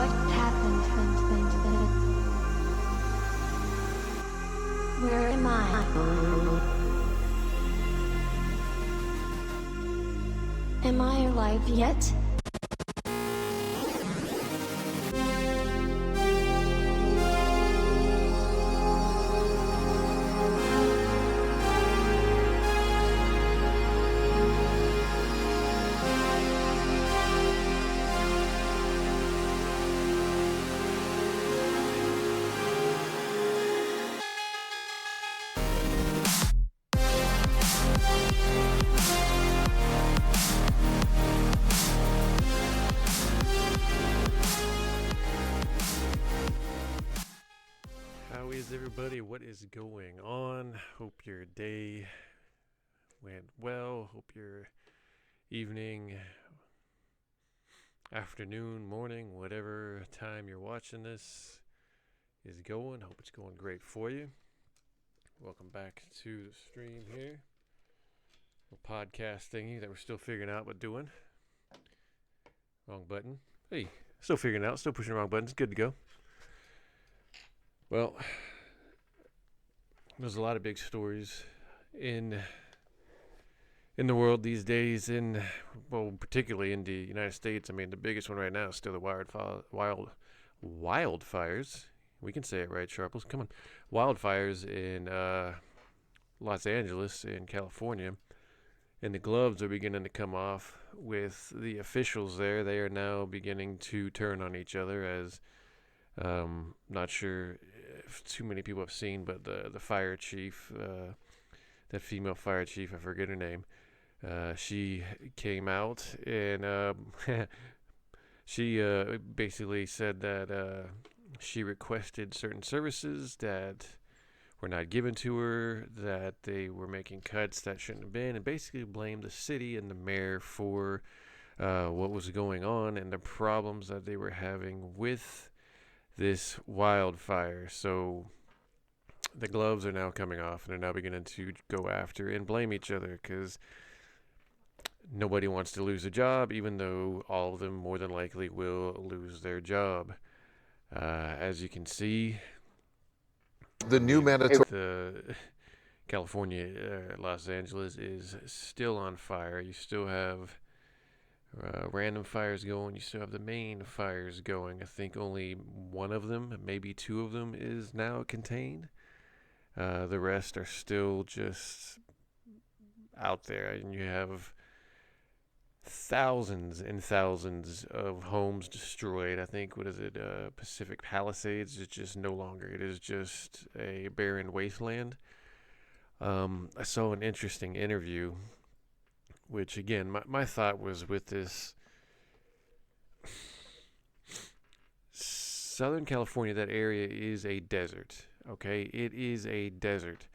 What happened? Where am I? Am I alive yet? How is everybody? What is going on? Hope your day went well. Hope your evening, afternoon, morning, whatever time you're watching this is going. Hope it's going great for you. Welcome back to the stream here. A podcast thingy that we're still figuring out what doing. Wrong button. Hey, still figuring it out. Still pushing the wrong buttons. Good to go. Well, there's a lot of big stories in the world these days, particularly in the United States. I mean, the biggest one right now is still the wildfires. We can say it right, Sharples. Come on. Wildfires in Los Angeles in California. And the gloves are beginning to come off with the officials there. They are now beginning to turn on each other as not sure if too many people have seen, but the fire chief, that female fire chief, I forget her name, she came out and she basically said that she requested certain services that were not given to her, that they were making cuts that shouldn't have been, and basically blamed the city and the mayor for what was going on and the problems that they were having with this wildfire. So the gloves are now coming off and they're now beginning to go after and blame each other because nobody wants to lose a job, even though all of them more than likely will lose their job. As you can see, the new mandatory. The California, Los Angeles is still on fire. You still have random fires going. You still have the main fires going. I think only one of them, maybe two of them, is now contained. The rest are still just out there, and you have thousands and thousands of homes destroyed. I think, what is it, Pacific Palisades is just no longer. It is just a barren wasteland. I saw an interesting interview, which again, my thought was with this Southern California, that area is a desert, okay? It is a desert.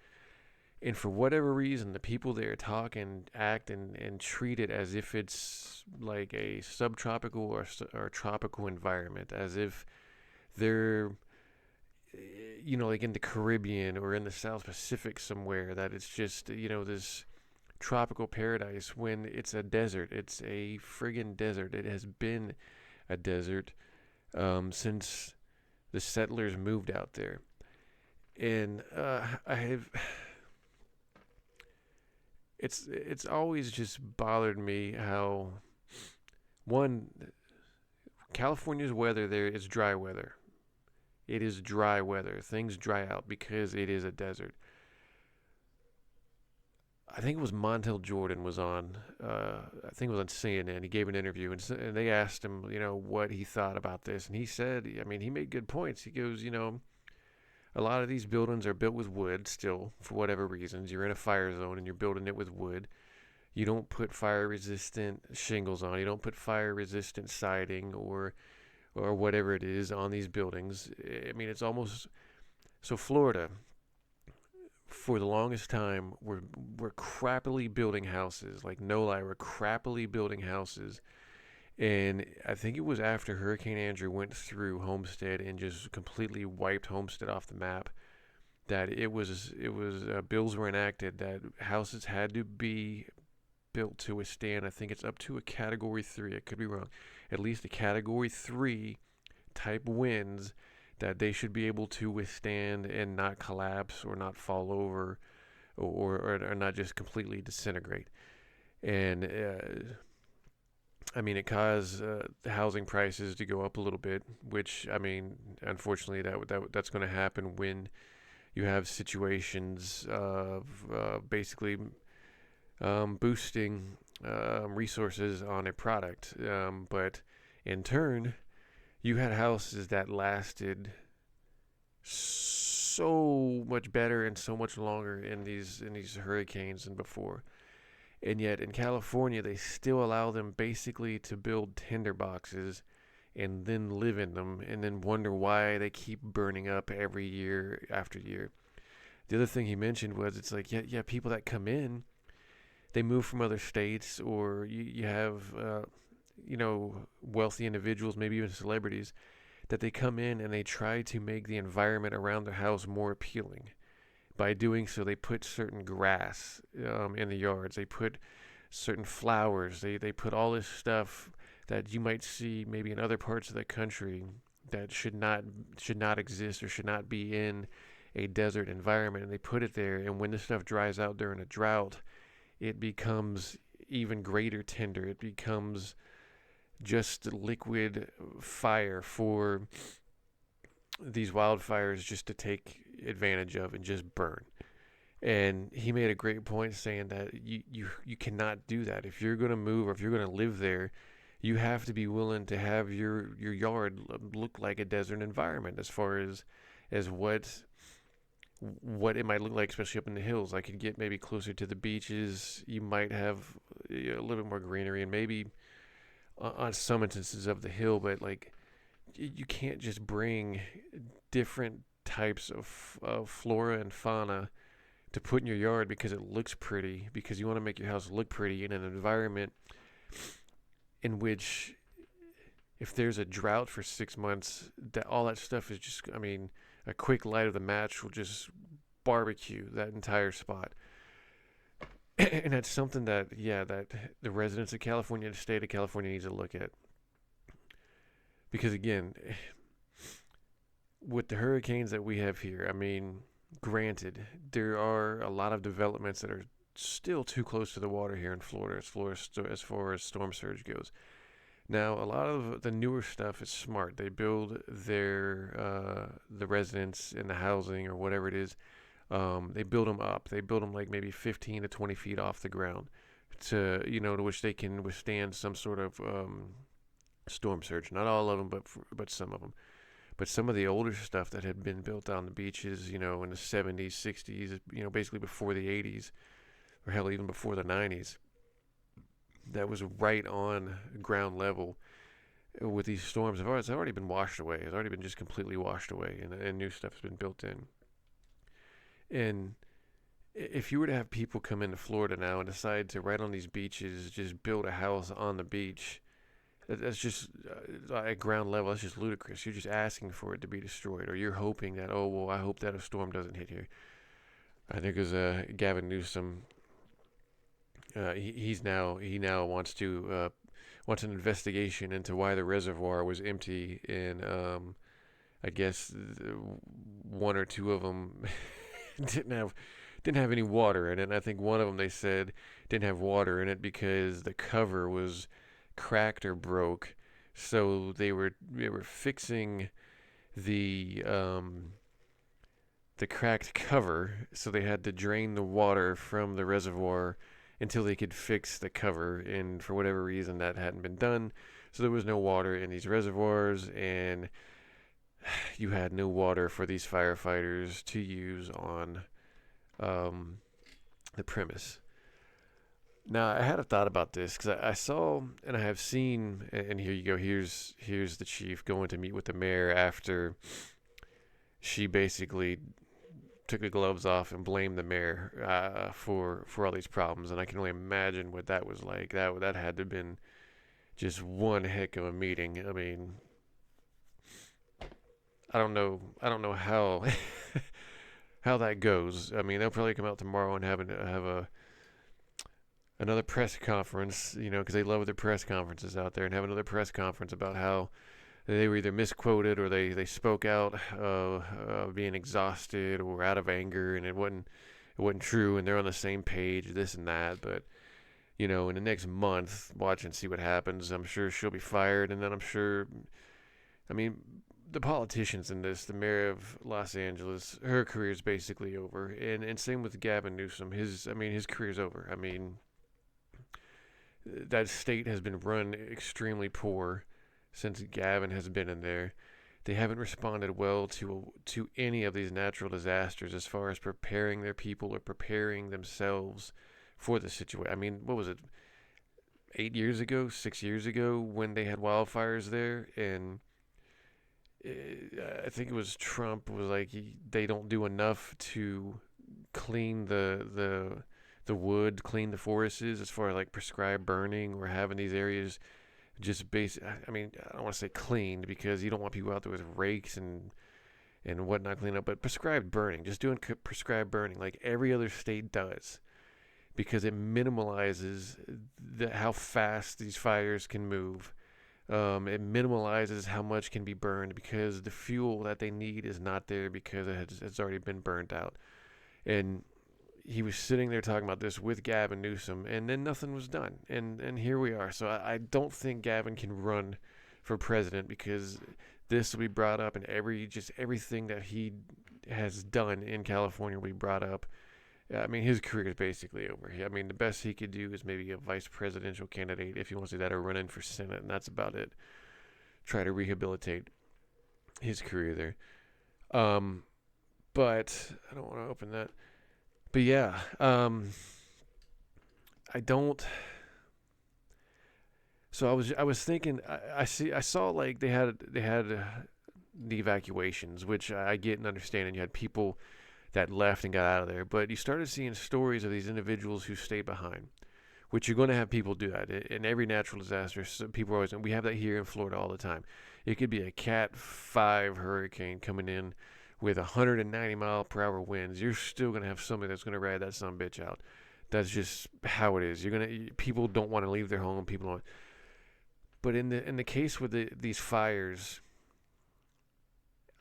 And for whatever reason, the people there talk and act and treat it as if it's like a subtropical or tropical environment, as if they're, like in the Caribbean or in the South Pacific somewhere, that it's just, this tropical paradise when it's a desert. It's a friggin' desert. It has been a desert since the settlers moved out there. And it's always just bothered me how, one, California's weather there is dry weather. It is dry weather. Things dry out because it is a desert. I think it was Montel Jordan was on, I think it was on CNN. He gave an interview, and they asked him, what he thought about this. And he said, he made good points. He goes, a lot of these buildings are built with wood still, for whatever reasons. You're in a fire zone and you're building it with wood. You don't put fire-resistant shingles on. You don't put fire-resistant siding or whatever it is on these buildings. It's almost... So Florida, for the longest time, we're crappily building houses. Like, no lie, we're crappily building houses. And I think it was after Hurricane Andrew went through Homestead and just completely wiped Homestead off the map, that it was bills were enacted that houses had to be built to withstand, I think it's up to a Category 3, I could be wrong, at least a Category 3 type winds that they should be able to withstand and not collapse or not fall over or not just completely disintegrate. And I mean, it caused the housing prices to go up a little bit, which, I mean, unfortunately, that's going to happen when you have situations of basically boosting resources on a product. But in turn, you had houses that lasted so much better and so much longer in these hurricanes than before. And yet in California, they still allow them basically to build tinder boxes and then live in them and then wonder why they keep burning up every year after year. The other thing he mentioned was it's like, yeah, people that come in, they move from other states, or you have, wealthy individuals, maybe even celebrities, that they come in and they try to make the environment around their house more appealing. By doing so, they put certain grass in the yards. They put certain flowers. They put all this stuff that you might see maybe in other parts of the country that should not exist or should not be in a desert environment. And they put it there. And when this stuff dries out during a drought, it becomes even greater tinder. It becomes just liquid fire for these wildfires just to take advantage of and just burn. And he made a great point saying that you cannot do that. If you're going to move or if you're going to live there, you have to be willing to have your yard look like a desert environment as far as what it might look like, especially up in the hills. I could get maybe closer to the beaches. You might have a little bit more greenery and maybe on some instances of the hill, but like you can't just bring different types of flora and fauna to put in your yard because it looks pretty, because you want to make your house look pretty in an environment in which if there's a drought for 6 months, that all that stuff is just, I mean, a quick light of the match will just barbecue that entire spot. And that's something that the residents of California, the state of California needs to look at. Because again, with the hurricanes that we have here, I mean, granted, there are a lot of developments that are still too close to the water here in Florida as far as storm surge goes. Now, a lot of the newer stuff is smart. They build the residents and the housing or whatever it is. They build them up. They build them like maybe 15 to 20 feet off the ground to which they can withstand some sort of storm surge. Not all of them, but some of them. But some of the older stuff that had been built on the beaches, in the 70s, 60s, basically before the 80s, or hell, even before the 90s, that was right on ground level with these storms. It's already been washed away. It's already been just completely washed away, and new stuff has been built in. And if you were to have people come into Florida now and decide to, right on these beaches, just build a house on the beach, that's just at ground level. That's just ludicrous. You're just asking for it to be destroyed, or you're hoping that, I hope that a storm doesn't hit here. I think it was Gavin Newsom. He now wants an investigation into why the reservoir was empty, and I guess one or two of them didn't have any water in it. And I think one of them, they said, didn't have water in it because the cover was cracked or broke. So they were fixing the cracked cover, so they had to drain the water from the reservoir until they could fix the cover, and for whatever reason that hadn't been done, so there was no water in these reservoirs, and you had no water for these firefighters to use on the premise. Now, I had a thought about this because I saw and I have seen, and here you go. Here's the chief going to meet with the mayor after she basically took the gloves off and blamed the mayor for all these problems, and I can only imagine what that was like. That had to have been just one heck of a meeting. I mean, I don't know how how that goes. I mean, they'll probably come out tomorrow and have another press conference, because they love their press conferences out there, and have another press conference about how they were either misquoted or they spoke out being exhausted or out of anger, and it wasn't true, and they're on the same page, this and that. But in the next month, watch and see what happens. I'm sure she'll be fired, and then I'm sure, I mean, the politicians in this, the mayor of Los Angeles, her career is basically over, and same with Gavin Newsom. His career's over. I mean, that state has been run extremely poor since Gavin has been in there. They haven't responded well to any of these natural disasters as far as preparing their people or preparing themselves for the situation. I mean, what was it, 8 years ago, 6 years ago, when they had wildfires there, and I think it was Trump was like they don't do enough to clean the wood, clean the forests as far as like prescribed burning or having these areas just I mean, I don't want to say cleaned because you don't want people out there with rakes and whatnot clean up, but prescribed burning, just doing prescribed burning like every other state does, because it minimalizes how fast these fires can move. It minimalizes how much can be burned because the fuel that they need is not there because it's already been burned out. And he was sitting there talking about this with Gavin Newsom, and then nothing was done. And here we are. So I don't think Gavin can run for president because this will be brought up, and everything that he has done in California will be brought up. I mean, his career is basically over. I mean, the best he could do is maybe a vice presidential candidate if he wants to do that, or run in for Senate, and that's about it. Try to rehabilitate his career there. But I don't want to open that. But yeah, I don't. So I was thinking. I saw like they had the evacuations, which I get and understand, and you had people that left and got out of there. But you started seeing stories of these individuals who stayed behind, which you're going to have people do that in every natural disaster. So people are always, and we have that here in Florida all the time. It could be a Cat 5 hurricane coming in with 190 mile per hour winds. You're still going to have somebody that's going to ride that son of a bitch out. That's just how it is. People don't want to leave their home. People don't. But in the case with these fires,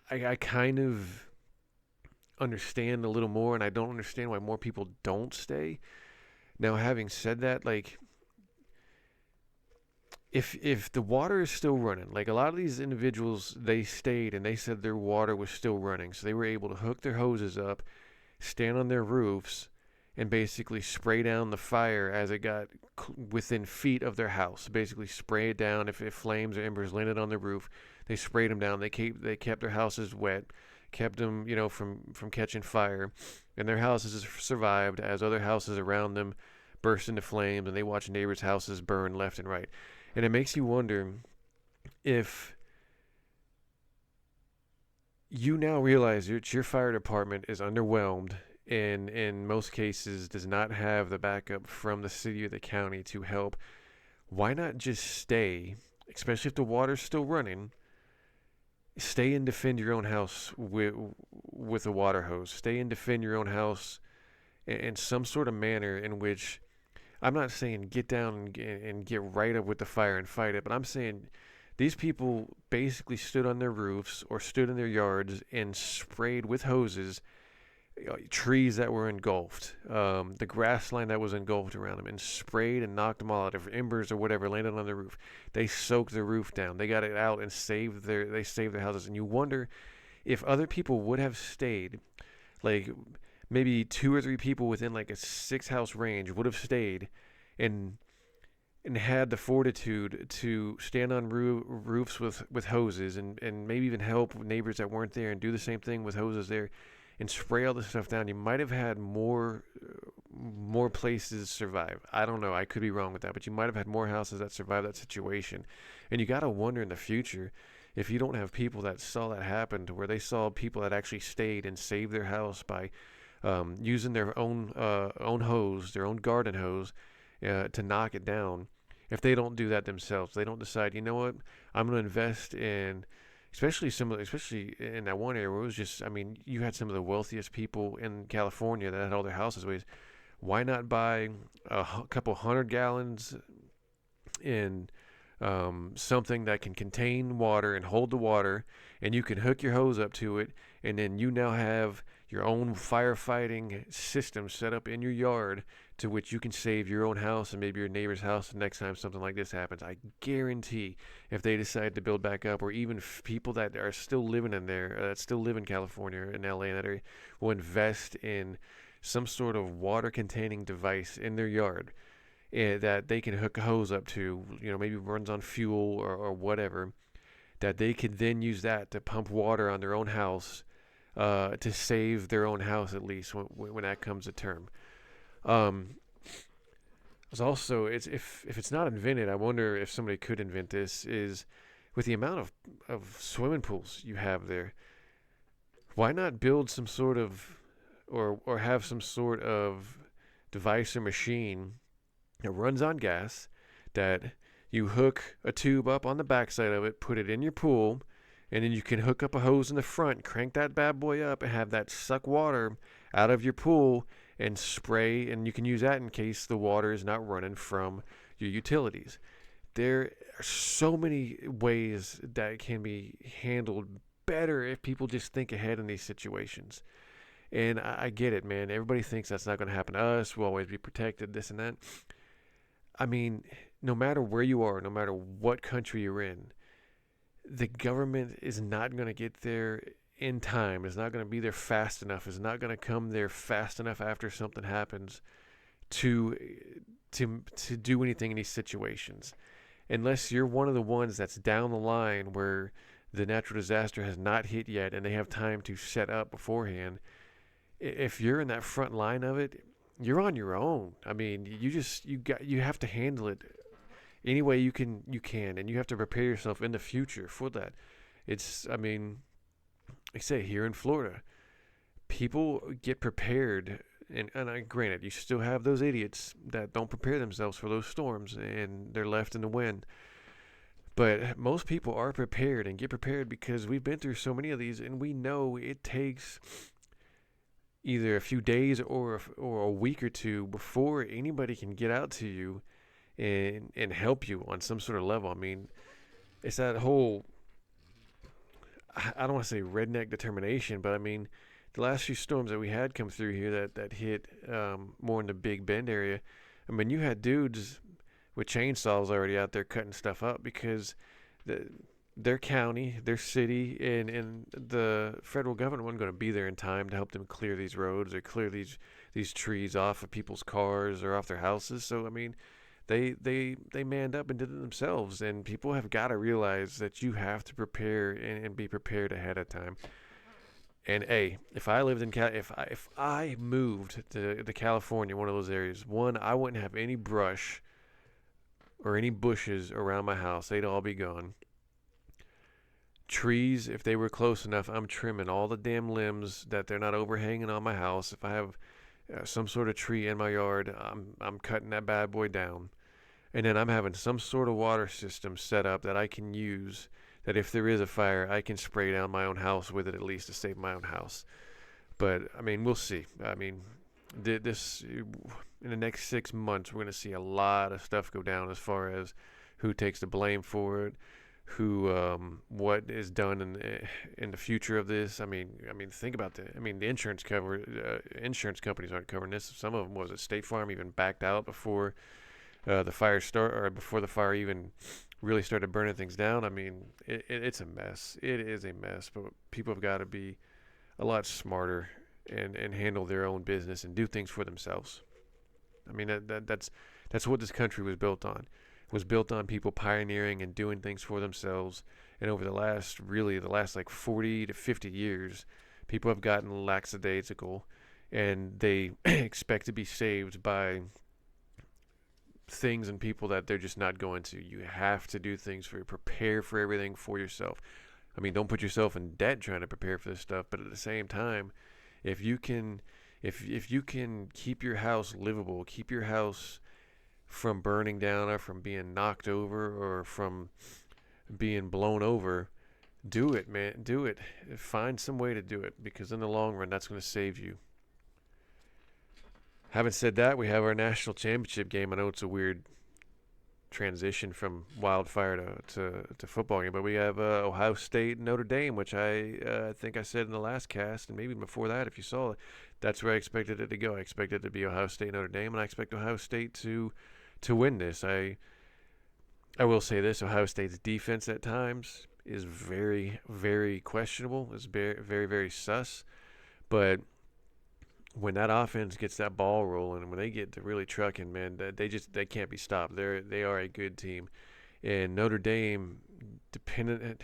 I kind of understand a little more, and I don't understand why more people don't stay. Now, having said that, like, if the water is still running, like a lot of these individuals, they stayed and they said their water was still running, so they were able to hook their hoses up, stand on their roofs, and basically spray down the fire as it got within feet of their house. Basically spray it down. If flames or embers landed on their roof, they sprayed them down. They kept their houses wet, kept them, from catching fire, and their houses survived as other houses around them burst into flames, and they watched neighbors' houses burn left and right. And it makes you wonder if you now realize your fire department is underwhelmed and in most cases does not have the backup from the city or the county to help. Why not just stay, especially if the water's still running, stay and defend your own house with a water hose. Stay and defend your own house in some sort of manner in which, I'm not saying get down and get right up with the fire and fight it, but I'm saying these people basically stood on their roofs or stood in their yards and sprayed with hoses trees that were engulfed, the grass line that was engulfed around them, and sprayed and knocked them all out. If embers or whatever landed on the roof, they soaked the roof down. They got it out and saved their houses. And you wonder if other people would have stayed, like maybe 2 or 3 people within like a 6-house range would have stayed and had the fortitude to stand on roofs with hoses and maybe even help neighbors that weren't there and do the same thing with hoses there and spray all this stuff down. You might have had more places survive. I don't know. I could be wrong with that, but you might have had more houses that survived that situation. And you got to wonder in the future if you don't have people that saw that happen, to where they saw people that actually stayed and saved their house by using their own hose, their own garden hose, to knock it down. If they don't do that themselves, they don't decide, you know what, I'm going to invest in, especially in that one area where it was just, I mean, you had some of the wealthiest people in California that had all their houses ways. Why not buy a couple 100 gallons in something that can contain water and hold the water, and you can hook your hose up to it, and then you now have your own firefighting system set up in your yard to which you can save your own house and maybe your neighbor's house the next time something like this happens. I guarantee if they decide to build back up, or even people that are still living in there, that still live in California and LA and that area, will invest in some sort of water containing device in their yard that they can hook a hose up to, maybe runs on fuel or whatever, that they could then use that to pump water on their own house, to save their own house at least when that comes to term. It's also, if it's not invented, I wonder if somebody could invent this, is with the amount of swimming pools you have there, why not build some sort of, or have some sort of device or machine that runs on gas, that you hook a tube up on the backside of it, put it in your pool, and then you can hook up a hose in the front, crank that bad boy up, and have that suck water out of your pool and spray, and you can use that in case the water is not running from your utilities. There are so many ways that can be handled better if people just think ahead in these situations. And I get it, man. Everybody thinks that's not going to happen to us. We'll always be protected, this and that. I mean, no matter where you are, no matter what country you're in, the government is not going to get there in time. It's not going to be there fast enough. It's not going to come there fast enough after something happens to do anything in these situations. Unless you're one of the ones that's down the line where the natural disaster has not hit yet and they have time to set up beforehand. If you're in that front line of it, you're on your own. I mean, you have to handle it any way you can, and you have to prepare yourself in the future for that. I mean, like I say, here in Florida, people get prepared, and granted, you still have those idiots that don't prepare themselves for those storms, and they're left in the wind. But most people are prepared and get prepared because we've been through so many of these, and we know it takes either a few days or a week or two before anybody can get out to you and help you on some sort of level. I mean, it's that whole, I don't want to say redneck determination, but I mean, the last few storms that we had come through here that hit more in the Big Bend area, I mean, you had dudes with chainsaws already out there cutting stuff up because their county, their city, and the federal government wasn't going to be there in time to help them clear these roads or clear these trees off of people's cars or off their houses. So I mean, they manned up and did it themselves. And people have got to realize that you have to prepare and be prepared ahead of time. And if I lived in if I moved to California, one of those areas, one, I wouldn't have any brush or any bushes around my house. They'd all be gone. Trees, if they were close enough, I'm trimming all the damn limbs that they're not overhanging on my house. If I have some sort of tree in my yard, I'm cutting that bad boy down. And then I'm having some sort of water system set up that I can use, that if there is a fire, I can spray down my own house with it at least to save my own house. But, I mean, we'll see. I mean, this in the next 6 months, we're going to see a lot of stuff go down as far as who takes the blame for it, what is done in the future of this. I mean, think about the insurance companies aren't covering this. Some of them, was it State Farm, even backed out before the fire even really started burning things down. I mean, it's a mess. It is a mess, but people have got to be a lot smarter and handle their own business and do things for themselves. I mean, that's what this country was built on. It was built on people pioneering and doing things for themselves. And over the last like 40 to 50 years, people have gotten lackadaisical, and they expect to be saved by things and people that they're just not going to. You have to do things prepare for everything for yourself. I mean, don't put yourself in debt trying to prepare for this stuff, but at the same time, if you can keep your house livable, keep your house from burning down or from being knocked over or from being blown over, do it, man. Do it. Find some way to do it, because in the long run, that's going to save you. Having said that, we have our national championship game. I know it's a weird transition from Wildfire to football game. But we have Ohio State and Notre Dame, which I think I said in the last cast, and maybe before that, if you saw it, that's where I expected it to go. I expected it to be Ohio State, Notre Dame, and I expect Ohio State to win this. I will say this: Ohio State's defense at times is very, very questionable. It's very, very, very sus. But when that offense gets that ball rolling, when they get to really trucking, man, they can't be stopped. They are a good team, and Notre Dame, dependent.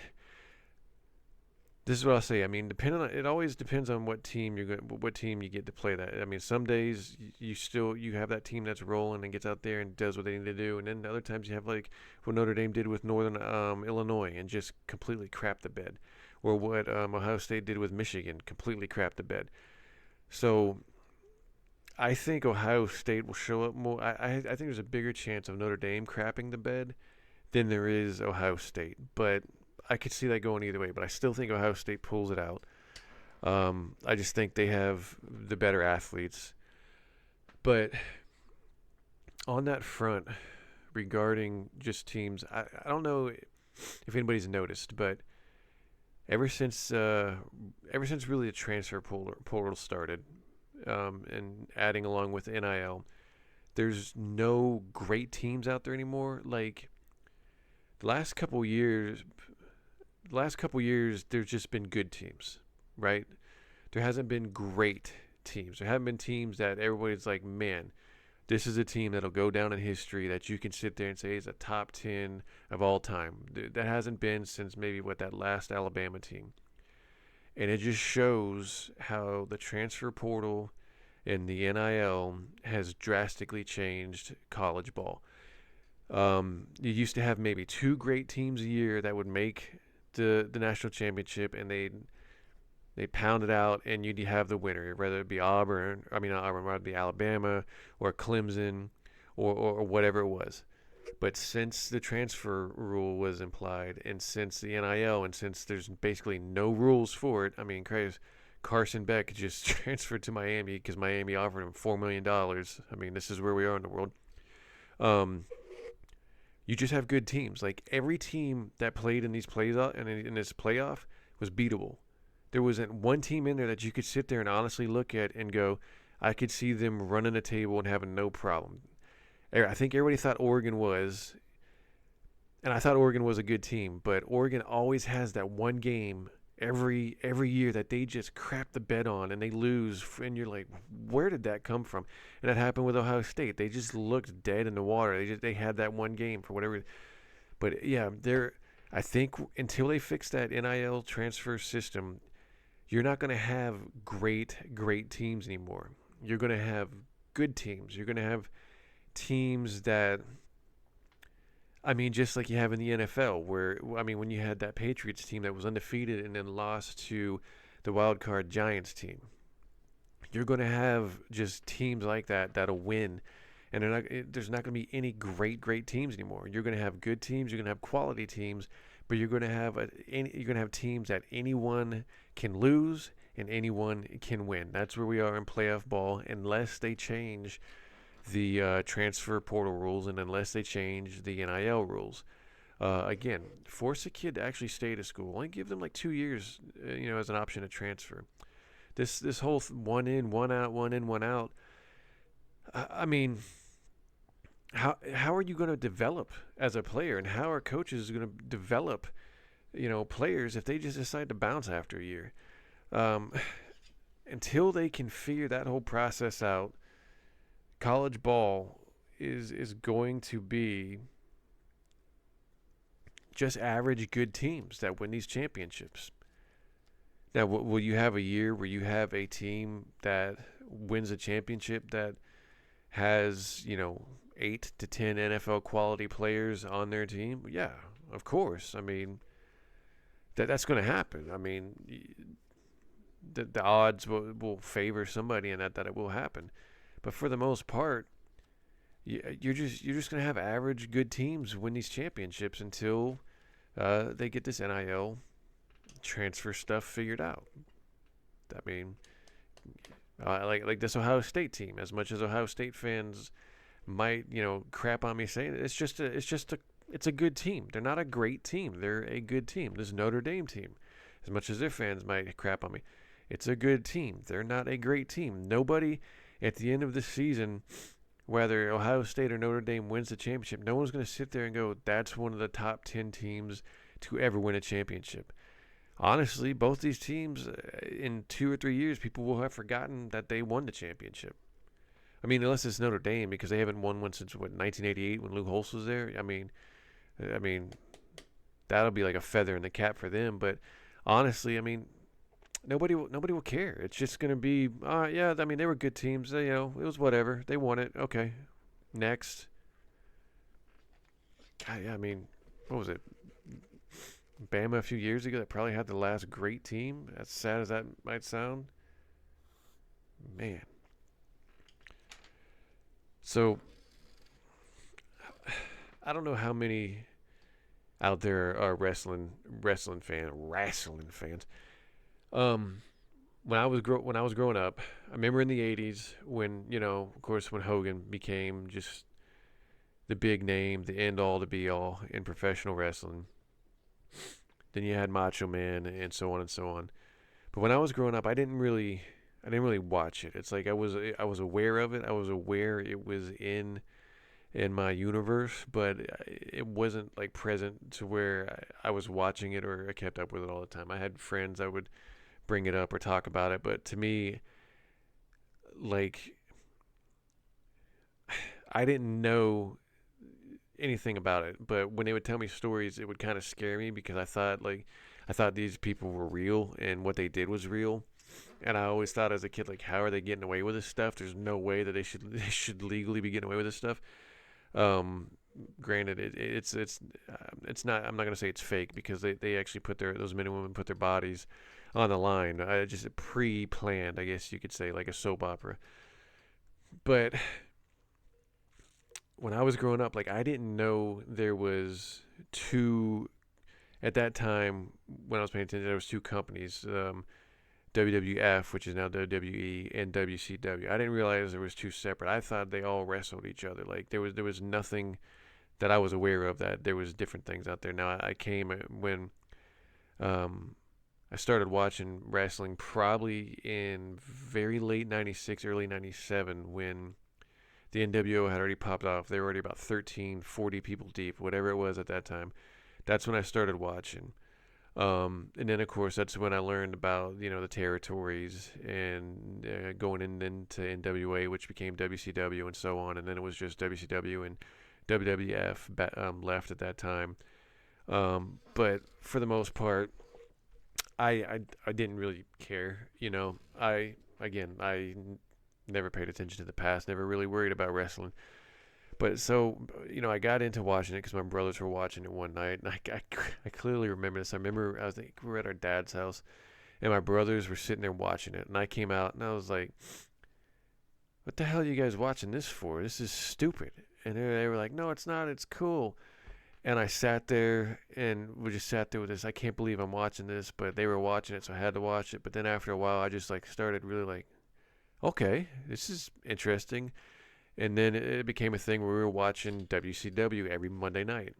This is what I'll say. I mean, it always depends on what team what team you get to play that. I mean, some days you have that team that's rolling and gets out there and does what they need to do, and then other times you have like what Notre Dame did with Northern Illinois and just completely crap the bed, or what Ohio State did with Michigan, completely crap the bed. So I think Ohio State will show up more. I think there's a bigger chance of Notre Dame crapping the bed than there is Ohio State, but I could see that going either way, but I still think Ohio State pulls it out. I just think they have the better athletes. But on that front, regarding just teams, I don't know if anybody's noticed, but ever since really the transfer portal started, and adding along with NIL, there's no great teams out there anymore. Like the last couple years, there's just been good teams, right? There hasn't been great teams. There haven't been teams that everybody's like, man, this is a team that'll go down in history that you can sit there and say is a top 10 of all time. That hasn't been since maybe that last Alabama team. And it just shows how the transfer portal and the NIL has drastically changed college ball. You used to have maybe 2 great teams a year that would make the national championship, and they pound it out, and you'd have the winner, whether it be whether it be Alabama or Clemson or whatever it was. But since the transfer rule was implied, and since the NIL, and since there's basically no rules for it, I mean, Carson Beck just transferred to Miami because Miami offered him $4 million. I mean, this is where we are in the world. You just have good teams. Like every team that played in these in this playoff was beatable. There wasn't one team in there that you could sit there and honestly look at and go, I could see them running the table and having no problem. I think everybody thought Oregon was, and I thought Oregon was a good team, but Oregon always has that one game every year that they just crap the bed on and they lose, and you're like, where did that come from? And that happened with Ohio State. They just looked dead in the water. They had that one game for whatever. But yeah, I think until they fix that NIL transfer system, you're not going to have great teams anymore. You're going to have good teams. You're going to have teams that, I mean, just like you have in the NFL, where, I mean, when you had that Patriots team that was undefeated and then lost to the wild card Giants team, you're going to have just teams like that that'll win, and there's not going to be any great teams anymore. You're going to have good teams, you're going to have quality teams, but you're going to have teams that anyone can lose and anyone can win. That's where we are in playoff ball, unless they change the transfer portal rules, and unless they change the NIL rules. Again, force a kid to actually stay at a school. Only give them like 2 years, as an option to transfer. This whole one in, one out, one in, one out. I mean, how are you going to develop as a player, and how are coaches going to develop, players if they just decide to bounce after a year? Until they can figure that whole process out, college ball is going to be just average good teams that win these championships. Now, will you have a year where you have a team that wins a championship that has, 8 to 10 NFL quality players on their team? Yeah, of course. I mean, that's going to happen. I mean, the odds will favor somebody in that it will happen. But for the most part, you're just going to have average good teams win these championships until they get this NIL transfer stuff figured out. I mean, like this Ohio State team. As much as Ohio State fans might, crap on me saying it. It's a good team. They're not a great team. They're a good team. This Notre Dame team, as much as their fans might crap on me, it's a good team. They're not a great team. Nobody at the end of the season, whether Ohio State or Notre Dame wins the championship, no one's going to sit there and go, that's one of the top 10 teams to ever win a championship. Honestly, both these teams, in 2 or 3 years, people will have forgotten that they won the championship. I mean, unless it's Notre Dame, because they haven't won one since, 1988 when Lou Holtz was there. I mean, that'll be like a feather in the cap for them. But honestly, I mean, nobody will care. It's just going to be, yeah, I mean, they were good teams. It was whatever. They won it. Okay, next. God, yeah, I mean, what was it? Bama a few years ago that probably had the last great team. As sad as that might sound. Man. So, I don't know how many out there are wrestling fans. When I was growing up, I remember in the '80s when of course, when Hogan became just the big name, the end all, the be all in professional wrestling. Then you had Macho Man and so on and so on. But when I was growing up, I didn't really watch it. It's like I was aware of it. I was aware it was in my universe, but it wasn't like present to where I was watching it or I kept up with it all the time. I had friends that would bring it up or talk about it, but to me, like, I didn't know anything about it. But when they would tell me stories, it would kind of scare me because I thought these people were real and what they did was real. And I always thought as a kid, like, how are they getting away with this stuff? There's no way that they should legally be getting away with this stuff. Granted, it's not. I'm not gonna say it's fake because they actually those men and women put their bodies on the line. Just pre-planned, I guess you could say, like a soap opera. But when I was growing up, like, I didn't know there was two. At that time, when I was paying attention, there was two companies. WWF, which is now WWE, and WCW. I didn't realize there was two separate. I thought they all wrestled each other. Like there was nothing that I was aware of that there was different things out there. Now I came when I started watching wrestling probably in very late '96, early '97 when the NWO had already popped off. They were already about 13, 40 people deep, whatever it was at that time. That's when I started watching. And then, of course, that's when I learned about, the territories and going into NWA, which became WCW and so on. And then it was just WCW and WWF left at that time. But for the most part, I didn't really care. I never paid attention to the past, never really worried about wrestling. But so, I got into watching it because my brothers were watching it one night. And I clearly remember this. I remember we were at our dad's house and my brothers were sitting there watching it. And I came out and I was like, what the hell are you guys watching this for? This is stupid. And they were like, no, it's not. It's cool. And I sat there and we just sat there with this. I can't believe I'm watching this. But they were watching it, so I had to watch it. But then after a while, I just started really okay, this is interesting. And then it became a thing where we were watching WCW every Monday night.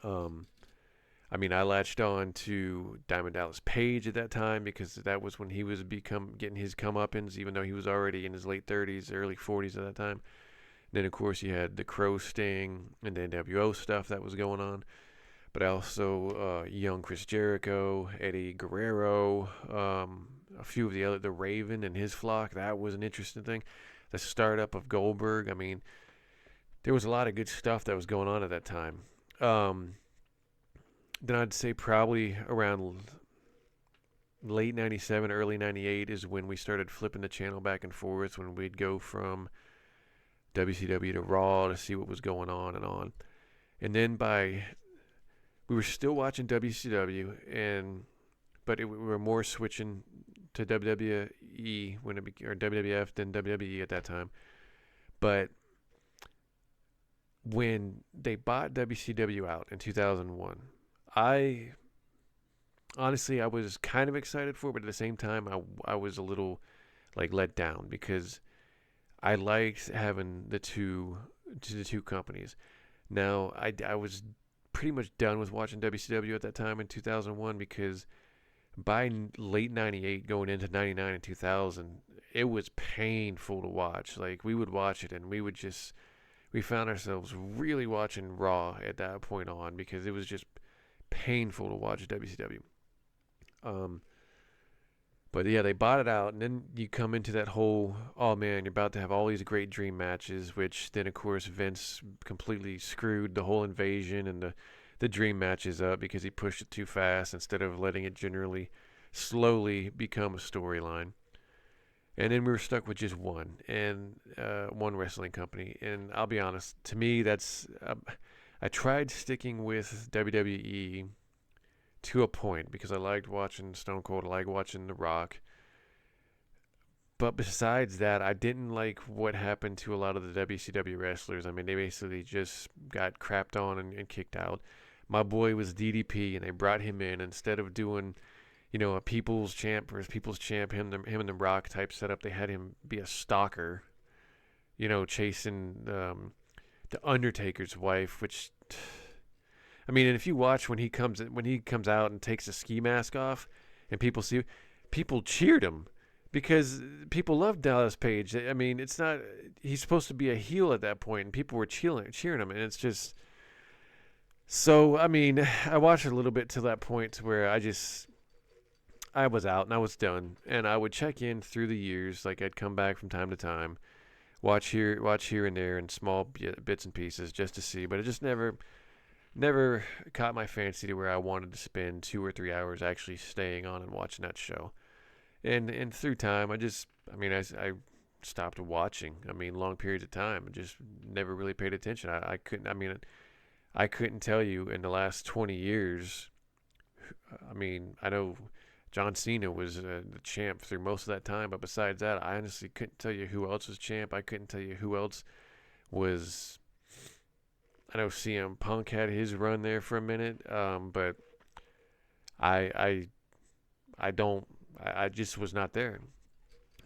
I latched on to Diamond Dallas Page at that time because that was when he was getting his comeuppance, even though he was already in his late 30s, early 40s at that time. Then, of course, you had the Crow Sting and the NWO stuff that was going on. But also young Chris Jericho, Eddie Guerrero, a few of the Raven and his flock. That was an interesting thing. The startup of Goldberg. I mean, there was a lot of good stuff that was going on at that time. Then I'd say probably around late 97, early 98 is when we started flipping the channel back and forth, when we'd go from WCW to Raw to see what was going on and on. And then we were still watching WCW, but we were more switching to WWE or WWF than WWE at that time. But when they bought WCW out in 2001, I was kind of excited for it, but at the same time, I was a little let down because I liked having the two companies. Now, I was pretty much done with watching WCW at that time in 2001 because by late 98 going into 99 and 2000, it was painful to watch. Like, we would watch it and we found ourselves really watching Raw at that point on because it was just painful to watch WCW. Um, but yeah, they bought it out, and then you come into that whole, oh man, you're about to have all these great dream matches, which then of course Vince completely screwed the whole invasion and the dream matches up because he pushed it too fast instead of letting it generally slowly become a storyline. And then we were stuck with just one wrestling company. And I'll be honest, to me, I tried sticking with WWE to a point because I liked watching Stone Cold, I liked watching The Rock. But besides that, I didn't like what happened to a lot of the WCW wrestlers. I mean, they basically just got crapped on and kicked out. My boy was DDP, and they brought him in instead of doing, a people's champ versus people's champ, him and the Rock type setup. They had him be a stalker, chasing the Undertaker's wife, which, I mean, and if you watch when he comes out and takes the ski mask off, and people cheered him because people love Dallas Page. I mean, it's not he's supposed to be a heel at that point, and people were cheering him, and it's just so. I mean, I watched it a little bit to that point to where I was out and I was done, and I would check in through the years, like I'd come back from time to time, watch here and there in small bits and pieces just to see, but it just never caught my fancy to where I wanted to spend 2 or 3 hours actually staying on and watching that show. And through time, I stopped watching. I mean, long periods of time, I just never really paid attention. I couldn't. I mean, I couldn't tell you in the last 20 years. I mean, I know John Cena was the champ through most of that time, but besides that, I honestly couldn't tell you who else was champ. I couldn't tell you who else was. I know CM Punk had his run there for a minute, but I don't. I just was not there.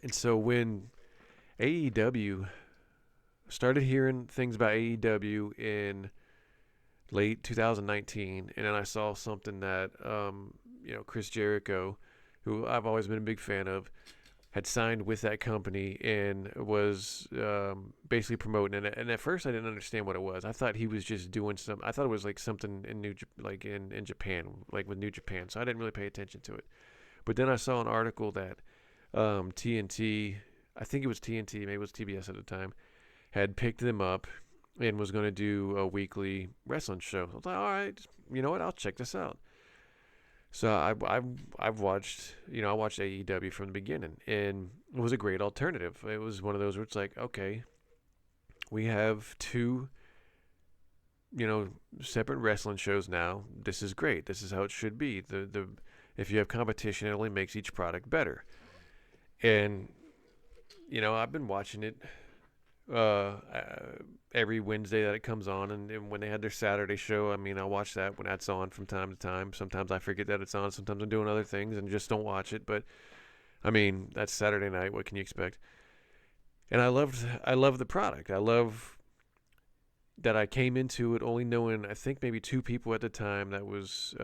And so when AEW started hearing things about AEW in late 2019, and then I saw something that Chris Jericho, who I've always been a big fan of, had signed with that company and was basically promoting it. And at first, I didn't understand what it was. I thought he was just doing some. I thought it was like something in in Japan, like with New Japan. So I didn't really pay attention to it. But then I saw an article that TNT, I think it was TNT, maybe it was TBS at the time, had picked them up and was going to do a weekly wrestling show. I was like, all right, you know what? I'll check this out. So I've watched, I watched AEW from the beginning, and it was a great alternative. It was one of those where it's like, okay, we have two, separate wrestling shows now. This is great. This is how it should be. The if you have competition, it only makes each product better. And I've been watching it every Wednesday that it comes on, and when they had their Saturday show, I mean, I watch that when that's on from time to time. Sometimes I forget that it's on. Sometimes I'm doing other things and just don't watch it. But I mean, that's Saturday night. What can you expect? And I love the product. I love that I came into it only knowing, I think, maybe two people at the time. That was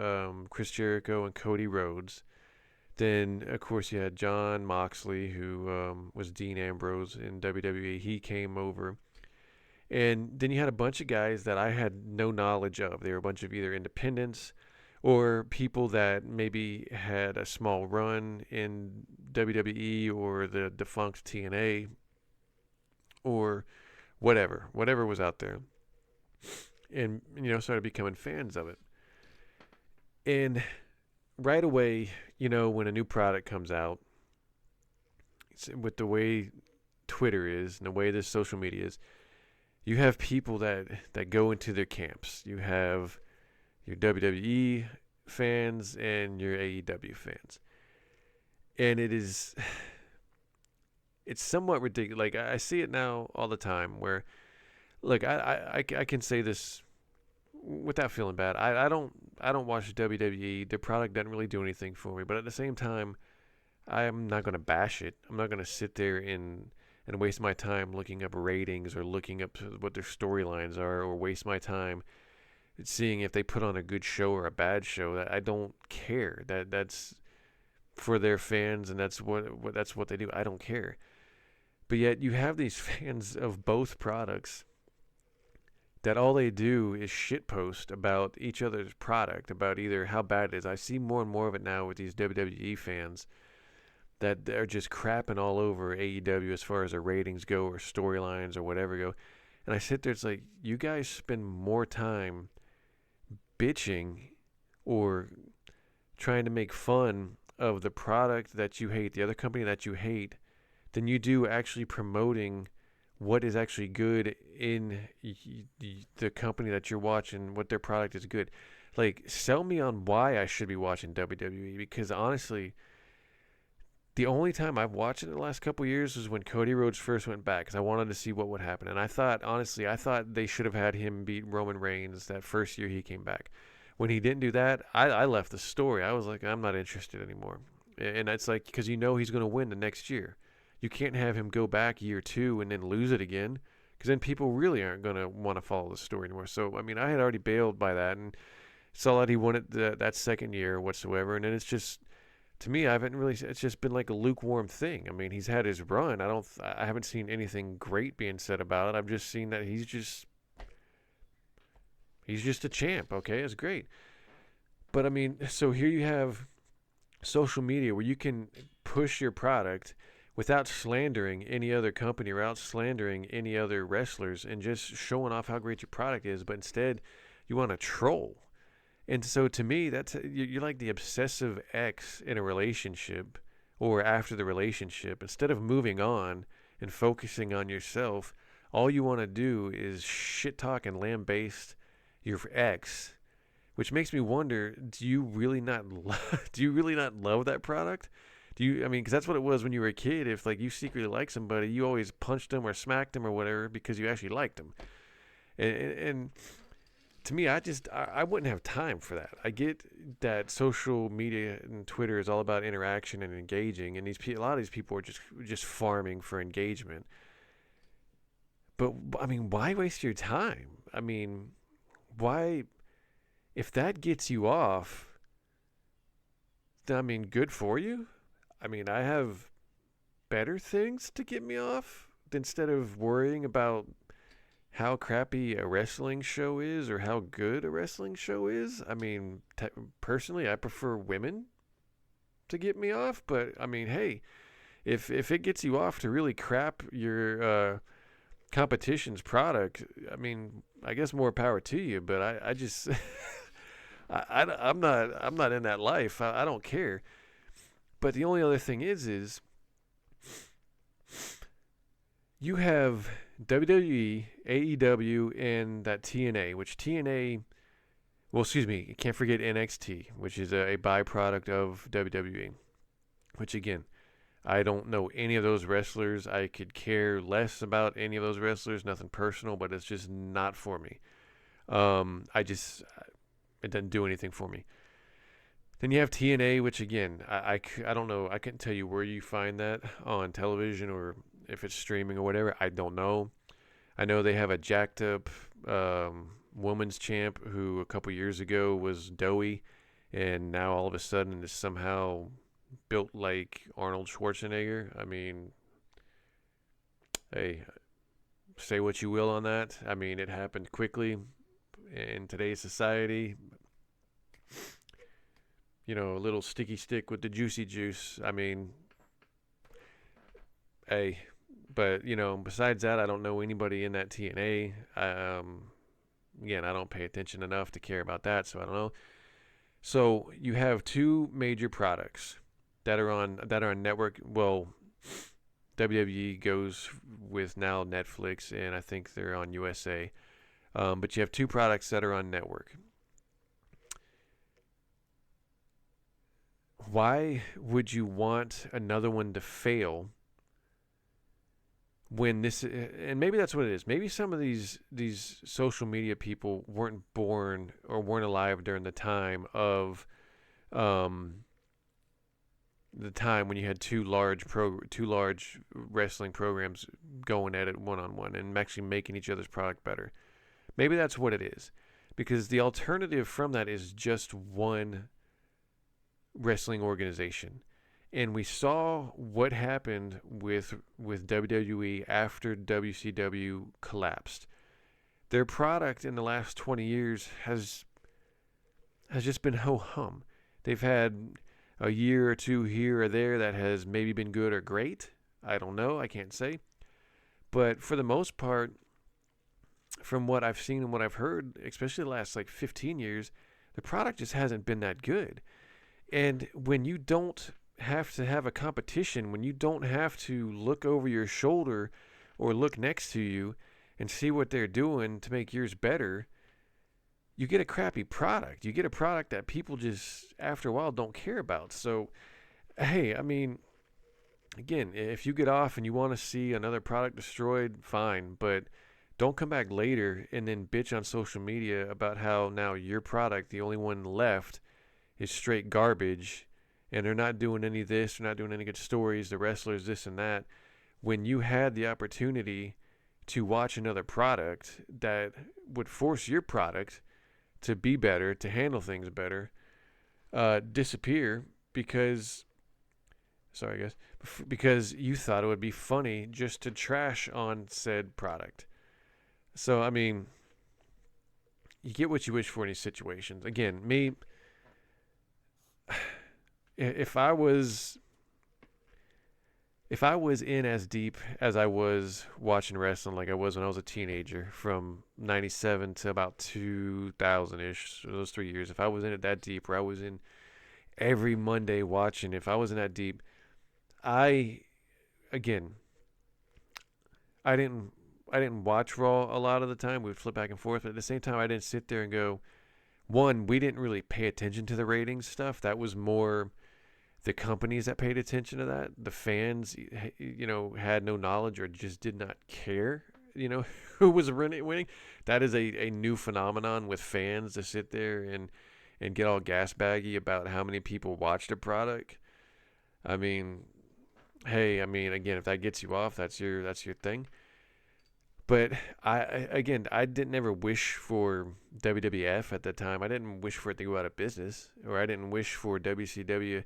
Chris Jericho and Cody Rhodes. Then, of course, you had John Moxley, who was Dean Ambrose in WWE. He came over. And then you had a bunch of guys that I had no knowledge of. They were a bunch of either independents or people that maybe had a small run in WWE or the defunct TNA or whatever was out there. And, started becoming fans of it. And right away, when a new product comes out, with the way Twitter is and the way this social media is, you have people that go into their camps. You have your WWE fans and your AEW fans. And it's somewhat ridiculous. Like, I see it now all the time where, look, I can say this without feeling bad. I don't watch WWE. Their product doesn't really do anything for me. But at the same time, I'm not going to bash it. I'm not going to sit there and and waste my time looking up ratings or looking up what their storylines are, or waste my time seeing if they put on a good show or a bad show. I don't care. That's for their fans, and that's what they do. I don't care. But yet you have these fans of both products that all they do is shitpost about each other's product, about either how bad it is. I see more and more of it now with these WWE fans that are just crapping all over AEW as far as their ratings go or storylines or whatever go. And I sit there, it's like, you guys spend more time bitching or trying to make fun of the product that you hate, the other company that you hate, than you do actually promoting what is actually good in the company that you're watching, what their product is good. Like, sell me on why I should be watching WWE, because honestly, the only time I've watched it in the last couple of years was when Cody Rhodes first went back, because I wanted to see what would happen. And I thought they should have had him beat Roman Reigns that first year he came back. When he didn't do that, I left the story. I was like, I'm not interested anymore. And it's like, because he's going to win the next year. You can't have him go back year 2 and then lose it again, because then people really aren't going to want to follow the story anymore. So, I mean, I had already bailed by that and saw that he won it that second year whatsoever. And then it's just, to me, it's just been like a lukewarm thing. I mean, he's had his run. I haven't seen anything great being said about it. I've just seen that he's just a champ. Okay, it's great. But I mean, so here you have social media where you can push your product without slandering any other company or without slandering any other wrestlers and just showing off how great your product is, but instead you want to troll. And so to me, you're like the obsessive ex in a relationship or after the relationship. Instead of moving on and focusing on yourself, all you want to do is shit talk and lambaste your ex, which makes me wonder, do you really not love that product? Because that's what it was when you were a kid. If like you secretly liked somebody, you always punched them or smacked them or whatever because you actually liked them. And to me, I wouldn't have time for that. I get that social media and Twitter is all about interaction and engaging, and a lot of these people are just farming for engagement. But I mean, why waste your time? I mean, why? If that gets you off, I mean, good for you. I mean, I have better things to get me off instead of worrying about how crappy a wrestling show is or how good a wrestling show is. I mean, personally, I prefer women to get me off. But, I mean, hey, if it gets you off to really crap your competition's product, I mean, I guess more power to you. But I just, I'm not in that life. I don't care. But the only other thing is you have WWE, AEW, and that TNA, which TNA, well, excuse me, you can't forget NXT, which is a byproduct of WWE, which again, I don't know any of those wrestlers. I could care less about any of those wrestlers, nothing personal, but it's just not for me. It doesn't do anything for me. Then you have TNA, which again, I don't know. I couldn't tell you where you find that on television or if it's streaming or whatever. I don't know. I know they have a jacked up women's champ who a couple years ago was doughy and now all of a sudden is somehow built like Arnold Schwarzenegger. I mean, hey, say what you will on that. I mean, it happened quickly in today's society. You know, a little sticky stick with the juicy juice. I mean, hey, but, you know, besides that, I don't know anybody in that TNA. Again, I don't pay attention enough to care about that, so I don't know. So you have two major products that are on network. Well, WWE goes with now Netflix, and I think they're on USA. But you have two products that are on network. Why would you want another one to fail when this, and maybe that's what it is. Maybe some of these social media people weren't born or weren't alive during the time of the time when you had two large wrestling programs going at it one on one and actually making each other's product better. Maybe that's what it is, because the alternative from that is just one wrestling organization. And we saw what happened with WWE after WCW collapsed. Their product in the last 20 years has just been ho hum. They've had a year or two here or there that has maybe been good or great. I don't know. I can't say. But for the most part, from what I've seen and what I've heard, especially the last like 15 years, the product just hasn't been that good. And when you don't have to have a competition, when you don't have to look over your shoulder or look next to you and see what they're doing to make yours better, you get a crappy product. You get a product that people just, after a while, don't care about. So, hey, I mean, again, if you get off and you want to see another product destroyed, fine. But don't come back later and then bitch on social media about how now your product, the only one left, is straight garbage. And they're not doing any of this. They're not doing any good stories. The wrestlers, this and that. When you had the opportunity to watch another product that would force your product to be better, to handle things better, disappear because you thought it would be funny just to trash on said product. So, I mean, you get what you wish for in these situations. Again, me, if I was in as deep as I was watching wrestling like I was when I was a teenager from 97 to about 2000-ish, so those 3 years, if I was in it that deep, or I was in every Monday watching, if I was in that deep, I didn't watch Raw a lot of the time. We would flip back and forth, but at the same time, I didn't sit there and go, one, we didn't really pay attention to the ratings stuff. That was more the companies that paid attention to that. The fans, had no knowledge or just did not care, who was winning. That is a new phenomenon with fans to sit there and get all gas baggy about how many people watched a product. I mean, hey, again, if that gets you off, that's your thing. But I didn't ever wish for WWF at the time. I didn't wish for it to go out of business, or I didn't wish for WCW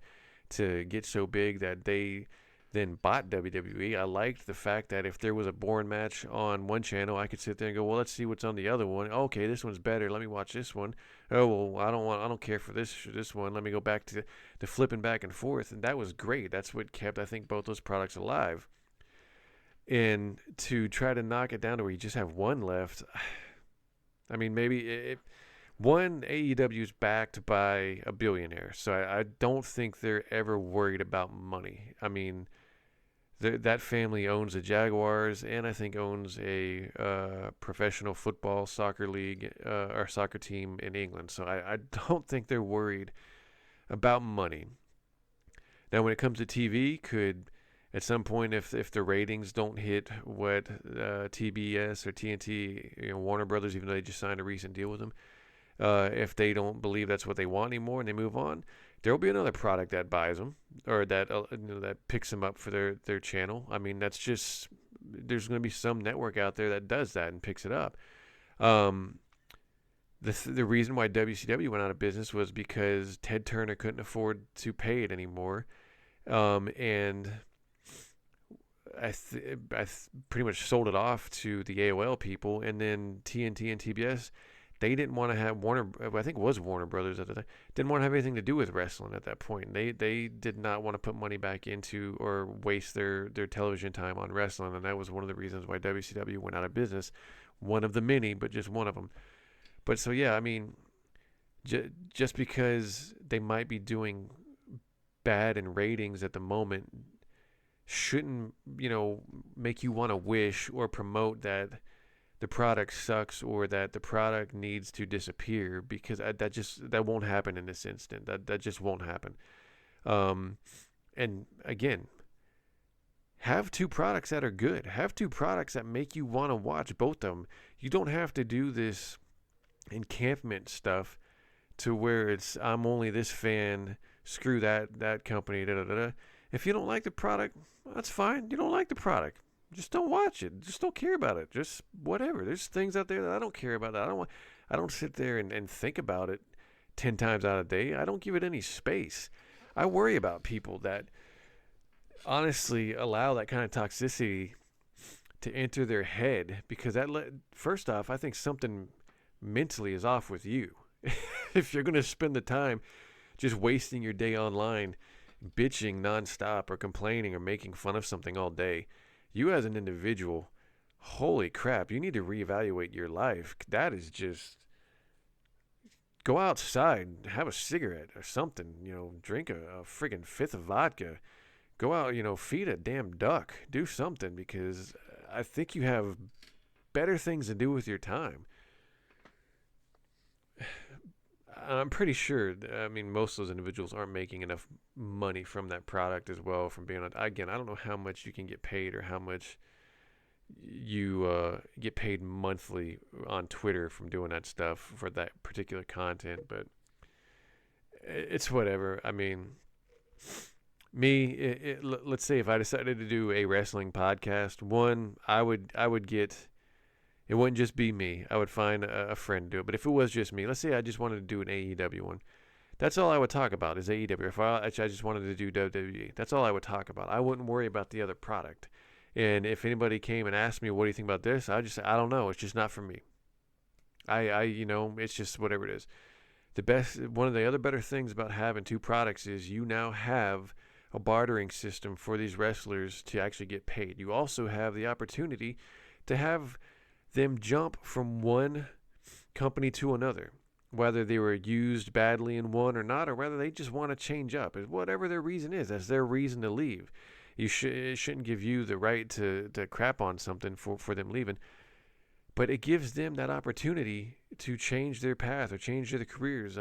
to get so big that they then bought WWE. I liked the fact that if there was a boring match on one channel, I could sit there and go, well, let's see what's on the other one. Okay, this one's better. Let me watch this one. Oh, well, I don't care for this one. Let me go back to the flipping back and forth. And that was great. That's what kept, I think, both those products alive. And to try to knock it down to where you just have one left, I mean, maybe one, AEW is backed by a billionaire, so I don't think they're ever worried about money. I mean, that family owns the Jaguars and I think owns a professional football soccer league or soccer team in England, so I don't think they're worried about money. Now, when it comes to TV, could at some point, if the ratings don't hit what TBS or TNT, Warner Brothers, even though they just signed a recent deal with them, if they don't believe that's what they want anymore and they move on, there will be another product that buys them or that that picks them up for their channel. I mean, that's just, there's going to be some network out there that does that and picks it up. The reason why WCW went out of business was because Ted Turner couldn't afford to pay it anymore, and I pretty much sold it off to the AOL people, and then TNT and TBS, they didn't want to have I think it was Warner Brothers at the time, didn't want to have anything to do with wrestling at that point. They did not want to put money back into or waste their television time on wrestling, and that was one of the reasons why WCW went out of business. One of the many, but just one of them. But so, yeah, I mean, just because they might be doing bad in ratings at the moment shouldn't, make you want to wish or promote that the product sucks or that the product needs to disappear, because that won't happen in this instant. That just won't happen. And again, have two products that are good. Have two products that make you want to watch both of them. You don't have to do this encampment stuff to where it's, I'm only this fan screw that company. Da, da, da, da. If you don't like the product, that's fine. You don't like the product. Just don't watch it. Just don't care about it. Just whatever. There's things out there that I don't care about. I don't sit there and think about it 10 times out of the day. I don't give it any space. I worry about people that honestly allow that kind of toxicity to enter their head, because first off, I think something mentally is off with you. If you're going to spend the time just wasting your day online bitching nonstop or complaining or making fun of something all day, you as an individual, holy crap, you need to reevaluate your life. That is just, go outside, have a cigarette or something, drink a friggin' fifth of vodka. Go out, feed a damn duck. Do something, because I think you have better things to do with your time. I'm pretty sure, most of those individuals aren't making enough money from that product as well, from being on. Again, I don't know how much you can get paid or how much you get paid monthly on Twitter from doing that stuff for that particular content, but it's whatever. Let's say if I decided to do a wrestling podcast, I would get, it wouldn't just be me. I would find a friend to do it. But if it was just me, let's say I just wanted to do an AEW one, that's all I would talk about is AEW. If I just wanted to do WWE, that's all I would talk about. I wouldn't worry about the other product. And if anybody came and asked me, what do you think about this? I'd just say, I don't know. It's just not for me. It's just whatever it is. One of the other better things about having two products is you now have a bartering system for these wrestlers to actually get paid. You also have the opportunity to have them jump from one company to another, whether they were used badly in one or not, or whether they just want to change up. Whatever their reason is, that's their reason to leave. It shouldn't give you the right to crap on something for them leaving, but it gives them that opportunity to change their path or change their careers.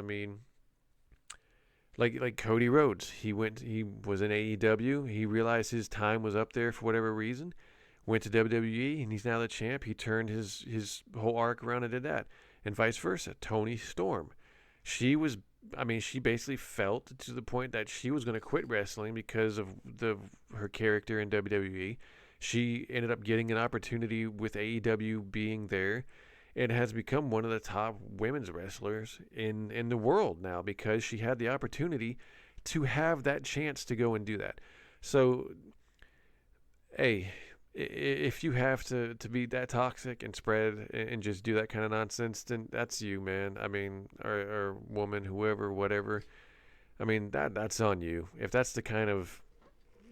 Like Cody Rhodes, he was in AEW. He realized his time was up there for whatever reason. Went to WWE, and he's now the champ. He turned his whole arc around and did that, and vice versa. Toni Storm, she basically felt to the point that she was going to quit wrestling because of her character in WWE. She ended up getting an opportunity with AEW being there, and has become one of the top women's wrestlers in the world now, because she had the opportunity to have that chance to go and do that. So, hey, if you have to be that toxic and spread and just do that kind of nonsense, then that's you, man. Or woman, whoever, whatever. That's on you. If that's the kind of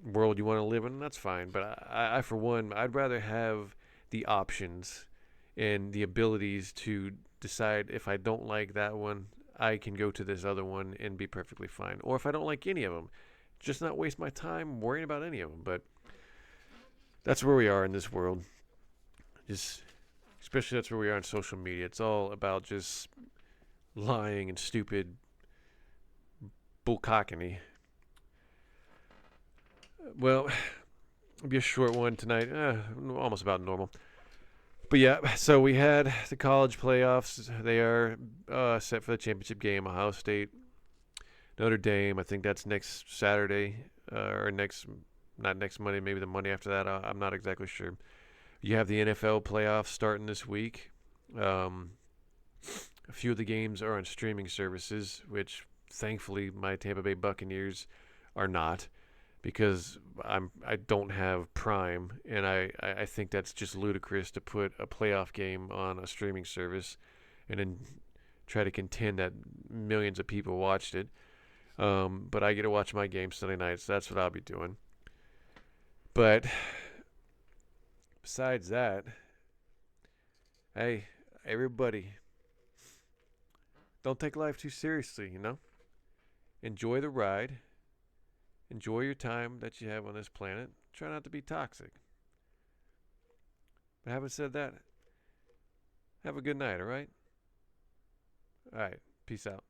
world you want to live in, that's fine. But I for one, I'd rather have the options and the abilities to decide, if I don't like that one, I can go to this other one and be perfectly fine. Or if I don't like any of them, just not waste my time worrying about any of them. But that's where we are in this world. Especially that's where we are on social media. It's all about just lying and stupid bullcockany. Well, it'll be a short one tonight. Almost about normal. But yeah, so we had the college playoffs. They are set for the championship game. Ohio State, Notre Dame. I think that's next Saturday not next Monday, maybe the Monday after that. I'm not exactly sure. You have the NFL playoffs starting this week. A few of the games are on streaming services, which thankfully my Tampa Bay Buccaneers are not, because I don't have Prime, and I think that's just ludicrous to put a playoff game on a streaming service and then try to contend that millions of people watched it. But I get to watch my game Sunday night, so that's what I'll be doing. But besides that, hey, everybody, don't take life too seriously, Enjoy the ride. Enjoy your time that you have on this planet. Try not to be toxic. But having said that, have a good night, all right? All right, peace out.